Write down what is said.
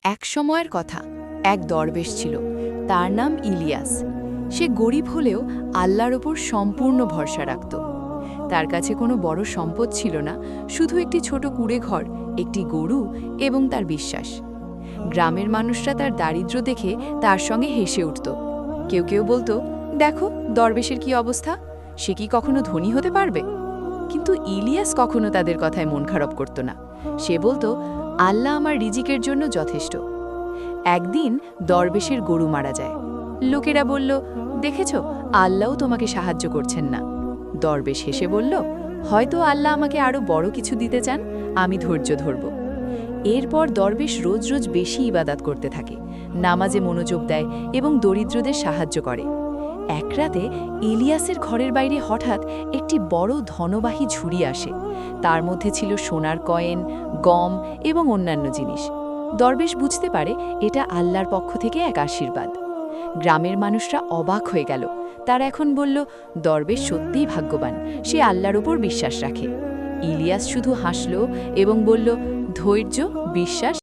এক সময়ের কথা, এক দরবেশ ছিল। তার নাম ইলিয়াস। সে গরিব হলেও আল্লাহর ওপর সম্পূর্ণ ভরসা রাখত। তার কাছে কোনো বড় সম্পদ ছিল না, শুধু একটি ছোট কুঁড়ে ঘর, একটি গরু এবং তার বিশ্বাস। গ্রামের মানুষরা তার দারিদ্র্য দেখে তার সঙ্গে হেসে উঠত। কেউ কেউ বলতো, দেখো দরবেশের কি অবস্থা, সে কি কখনো ধনী হতে পারবে? কিন্তু ইলিয়াস কখনো তাদের কথায় মন খারাপ করত না। সে বলতো, আল্লাহ আমার রিজিকের জন্য যথেষ্ট। একদিন দরবেশের গরু মারা যায়। লোকেরা বলল, দেখেছ, আল্লাহও তোমাকে সাহায্য করছেন না। দরবেশ হেসে বলল, হয়তো আল্লাহ আমাকে আরো বড় কিছু দিতে চান, আমি ধৈর্য ধরব। এরপর দরবেশ রোজ রোজ বেশি ইবাদত করতে থাকে, নামাজে মনোযোগ দেয় এবং দরিদ্রদের সাহায্য করে। এক রাতে ইলিয়াসের ঘরের বাইরে হঠাৎ একটি বড় ধনবাহী ঝুড়ি আসে। তার মধ্যে ছিল সোনার কয়েন, গম এবং অন্যান্য জিনিস। দরবেশ বুঝতে পারে এটা আল্লাহর পক্ষ থেকে এক আশীর্বাদ। গ্রামের মানুষরা অবাক হয়ে গেল। তারা এখন বলল, দরবেশ সত্যিই ভাগ্যবান, সে আল্লাহর উপর বিশ্বাস রাখে। ইলিয়াস শুধু হাসল এবং বলল, ধৈর্য, বিশ্বাস